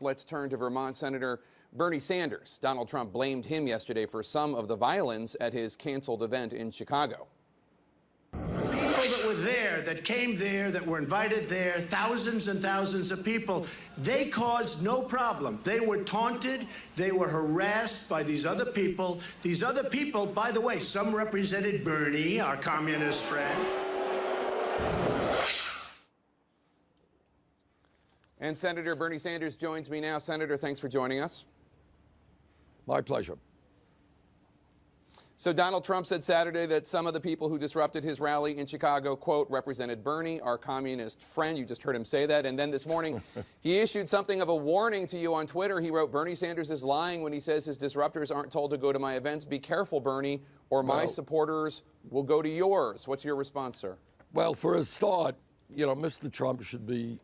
Let's turn to Vermont Senator Bernie Sanders. Donald Trump blamed him yesterday for some of the violence at his canceled event in Chicago. People that were there, that came there, that were invited there, thousands and thousands of people, they caused no problem. They were taunted, they were harassed by these other people. These other people, by the way, some represented Bernie, our communist friend. And Senator Bernie Sanders joins me now. Senator, thanks for joining us. My pleasure. So Donald Trump said Saturday that some of the people who disrupted his rally in Chicago, quote, represented Bernie, our communist friend. You just heard him say that. And then this morning, he issued something of a warning to you on Twitter. He wrote, Bernie Sanders is lying when he says his disruptors aren't told to go to my events. Be careful, Bernie, or my supporters will go to yours. What's your response, sir? Well, for a start, you know, Mr. Trump should be,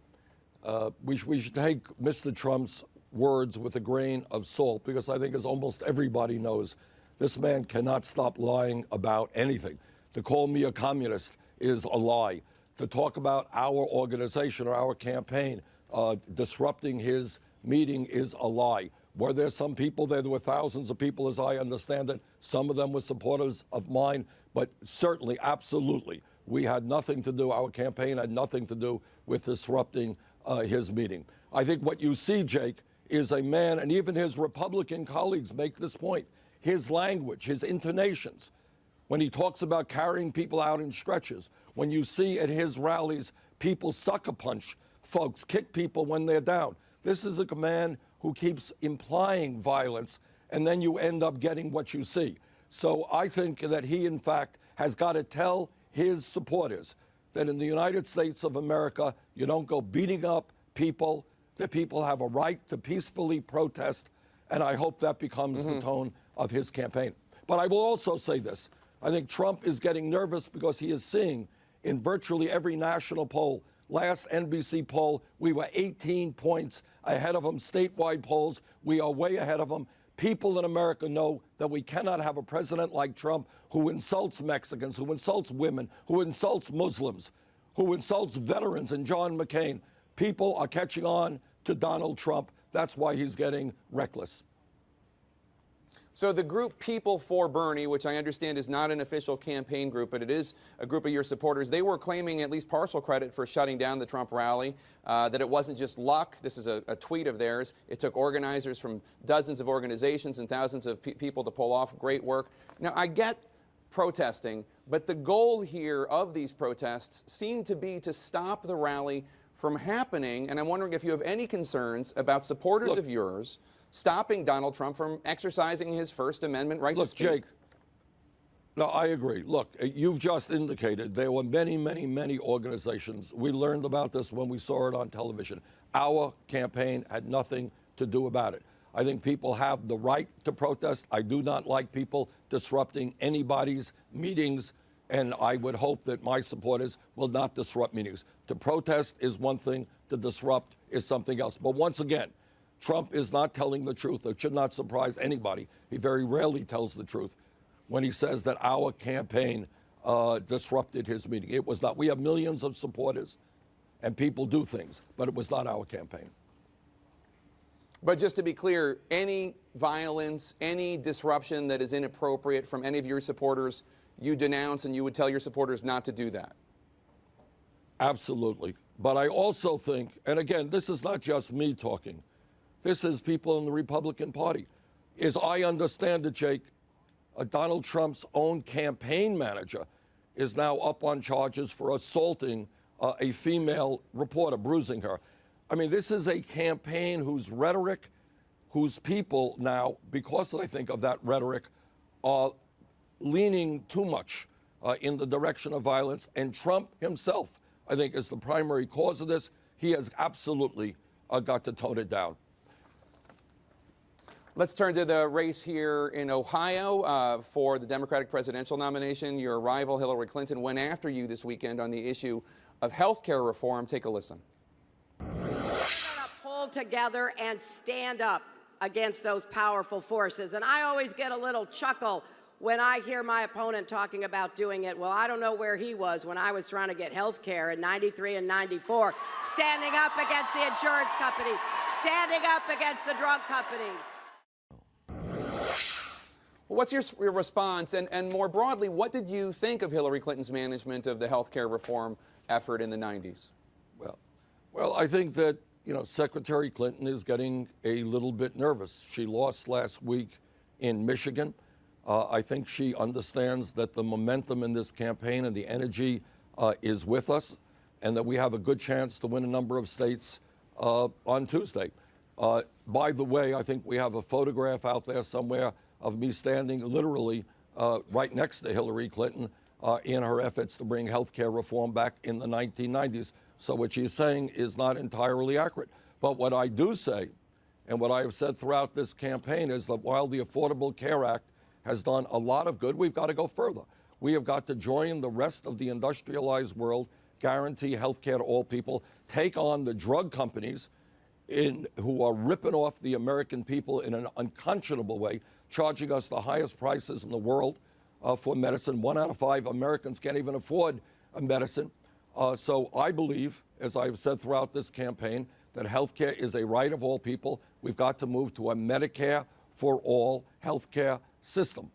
we should take Mr. Trump's words with a grain of salt, because I think, as almost everybody knows, this man cannot stop lying about anything. To call me a communist is a lie. To talk about our organization or our campaign disrupting his meeting is a lie. Were there some people there? There were thousands of people, as I understand it. Some of them were supporters of mine, but certainly, absolutely, we had nothing to do, our campaign had nothing to do with disrupting his meeting. I think what you see, Jake, is a man, and even his Republican colleagues make this point, his language, his intonations, when he talks about carrying people out in stretchers, when you see at his rallies people sucker punch folks, kick people when they're down. This is a man who keeps implying violence, and then you end up getting what you see. So I think that he, in fact, has got to tell his supporters that in the United States of America, you don't go beating up people, that people have a right to peacefully protest, and I hope that becomes the tone of his campaign. But I will also say this. I think Trump is getting nervous because he is seeing in virtually every national poll, last NBC poll, we were 18 points ahead of him. Statewide polls, we are way ahead of him. People in America know that we cannot have a president like Trump who insults Mexicans, who insults women, who insults Muslims, who insults veterans and John McCain. People are catching on to Donald Trump. That's why he's getting reckless. So the group People for Bernie, which I understand is not an official campaign group, but it is a group of your supporters, they were claiming at least partial credit for shutting down the Trump rally, that it wasn't just luck. This is a tweet of theirs. It took organizers from dozens of organizations and thousands of people to pull off. Great work. Now, I get protesting, but the goal here of these protests seemed to be to stop the rally from happening, and I'm wondering if you have any concerns about supporters of yours stopping Donald Trump from exercising his First Amendment right to speak. Look, Jake, no, I agree. Look, you've just indicated there were many, many, many organizations. We learned about this when we saw it on television. Our campaign had nothing to do about it. I think people have the right to protest. I do not like people disrupting anybody's meetings, and I would hope that my supporters will not disrupt meetings. To protest is one thing, to disrupt is something else. But once again, Trump is not telling the truth. It should not surprise anybody. He very rarely tells the truth when he says that our campaign disrupted his meeting. It was not. We have millions of supporters, and people do things, but it was not our campaign. But just to be clear, any violence, any disruption that is inappropriate from any of your supporters, you denounce, and you would tell your supporters not to do that? Absolutely. But I also think, and again, this is not just me talking. This is people in the Republican Party. As I understand it, Jake, Donald Trump's own campaign manager is now up on charges for assaulting a female reporter, bruising her. I mean, this is a campaign whose rhetoric, whose people now, because I think of that rhetoric, are leaning too much in the direction of violence. And Trump himself, I think, is the primary cause of this. He has absolutely got to tone it down. Let's turn to the race here in Ohio for the Democratic presidential nomination. Your rival, Hillary Clinton, went after you this weekend on the issue of health care reform. Take a listen. We're going to pull together and stand up against those powerful forces. And I always get a little chuckle when I hear my opponent talking about doing it. Well, I don't know where he was when I was trying to get health care in 93 and 94, standing up against the insurance company, standing up against the drug companies. What's your response? And more broadly, what did you think of Hillary Clinton's management of the health care reform effort in the 90s? Well, I think that, Secretary Clinton is getting a little bit nervous. She lost last week in Michigan. I think she understands that the momentum in this campaign and the energy is with us, and that we have a good chance to win a number of states on Tuesday. By the way, I think we have a photograph out there somewhere of me standing literally right next to Hillary Clinton in her efforts to bring health care reform back in the 1990s. So what she's saying is not entirely accurate. But what I do say, and what I have said throughout this campaign, is that while the Affordable Care Act has done a lot of good, we've got to go further. We have got to join the rest of the industrialized world, guarantee health care to all people, take on the drug companies who are ripping off the American people in an unconscionable way, charging us the highest prices in the world for medicine. 1 out of 5 Americans can't even afford a medicine. So I believe, as I've said throughout this campaign, that health care is a right of all people. We've got to move to a Medicare for all health care system.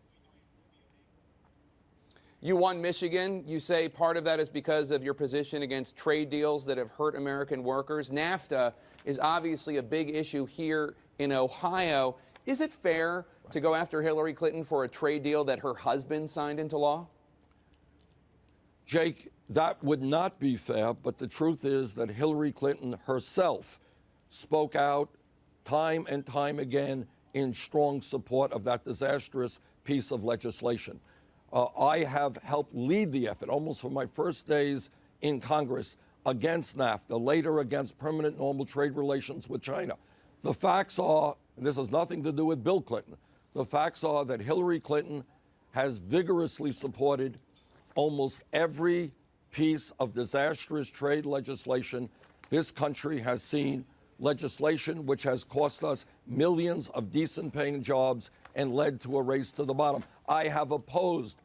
You won Michigan. You say part of that is because of your position against trade deals that have hurt American workers. NAFTA is obviously a big issue here in Ohio. Is it fair to go after Hillary Clinton for a trade deal that her husband signed into law? Jake, that would not be fair, but the truth is that Hillary Clinton herself spoke out time and time again in strong support of that disastrous piece of legislation. I have helped lead the effort almost from my first days in Congress against NAFTA, later against permanent normal trade relations with China. The facts are, and this has nothing to do with Bill Clinton, the facts are that Hillary Clinton has vigorously supported almost every piece of disastrous trade legislation this country has seen, legislation which has cost us millions of decent paying jobs and led to a race to the bottom. I have opposed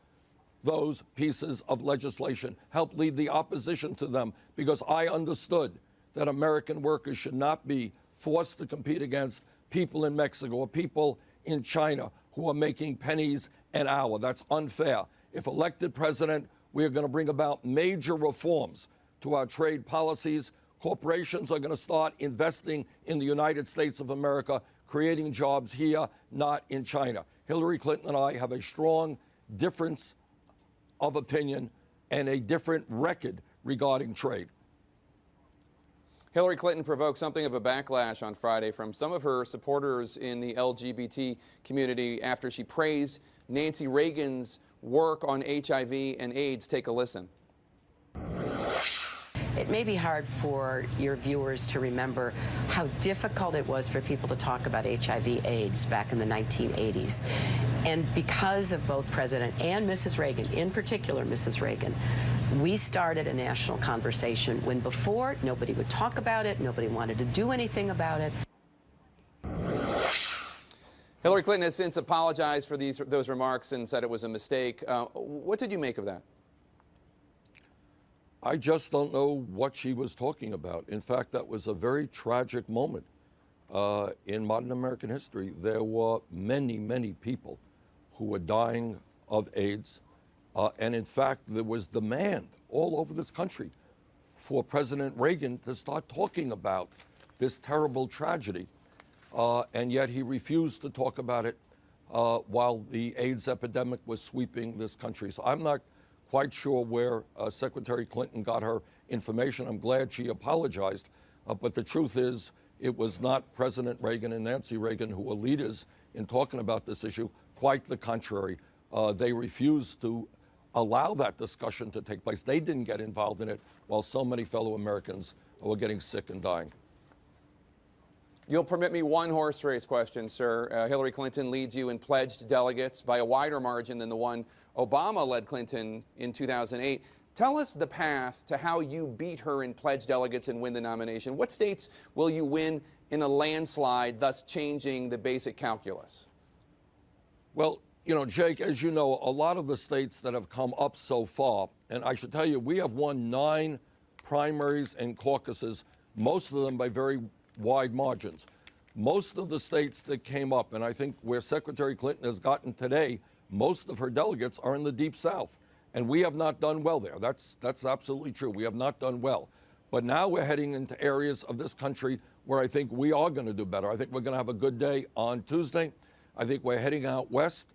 those pieces of legislation, helped lead the opposition to them, because I understood that American workers should not be forced to compete against people in Mexico or people in China who are making pennies an hour. That's unfair. If elected president, we are going to bring about major reforms to our trade policies. Corporations are going to start investing in the United States of America, creating jobs here, not in China. Hillary Clinton and I have a strong difference of opinion and a different record regarding trade. Hillary Clinton provoked something of a backlash on Friday from some of her supporters in the LGBT community after she praised Nancy Reagan's work on HIV and AIDS. Take a listen. It may be hard for your viewers to remember how difficult it was for people to talk about HIV/AIDS back in the 1980s. And because of both President and Mrs. Reagan, in particular Mrs. Reagan, we started a national conversation when before nobody would talk about it, nobody wanted to do anything about it. Hillary Clinton has since apologized for those remarks and said it was a mistake. What did you make of that? I just don't know what she was talking about. In fact, that was a very tragic moment in modern American history. There were many, many people who were dying of AIDS. And in fact, there was demand all over this country for President Reagan to start talking about this terrible tragedy. And yet he refused to talk about it while the AIDS epidemic was sweeping this country. So I'm not quite sure where Secretary Clinton got her information. I'm glad she apologized. But the truth is, it was not President Reagan and Nancy Reagan who were leaders in talking about this issue. Quite the contrary. They refused to allow that discussion to take place. They didn't get involved in it while so many fellow Americans were getting sick and dying. You'll permit me one horse race question, sir. Hillary Clinton leads you in pledged delegates by a wider margin than the one Obama led Clinton in 2008. Tell us the path to how you beat her in pledged delegates and win the nomination. What states will you win in a landslide, thus changing the basic calculus? Well, You know, Jake, as you know, a lot of the states that have come up so far, and I should tell you, we have won 9 primaries and caucuses, most of them by very wide margins. Most of the states that came up, and I think where Secretary Clinton has gotten today, most of her delegates are in the Deep South. And we have not done well there. That's absolutely true. We have not done well. But now we're heading into areas of this country where I think we are going to do better. I think we're going to have a good day on Tuesday. I think we're heading out west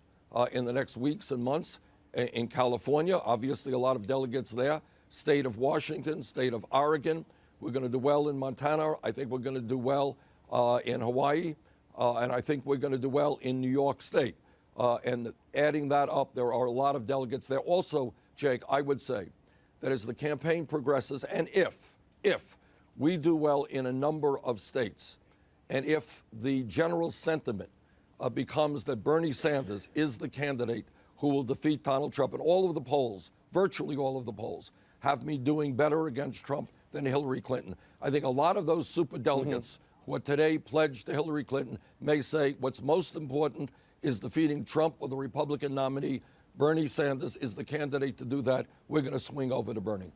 in the next weeks and months in California. Obviously, a lot of delegates there. State of Washington, state of Oregon. We're going to do well in Montana. I think we're going to do well in Hawaii. And I think we're going to do well in New York State. And adding that up, there are a lot of delegates there. Also, Jake, I would say that as the campaign progresses, and if we do well in a number of states, and if the general sentiment becomes that Bernie Sanders is the candidate who will defeat Donald Trump, and all of the polls, virtually all of the polls, have me doing better against Trump than Hillary Clinton, I think a lot of those superdelegates who are today pledged to Hillary Clinton may say what's most important is defeating Trump or the Republican nominee. Bernie Sanders is the candidate to do that. We're going to swing over to Bernie.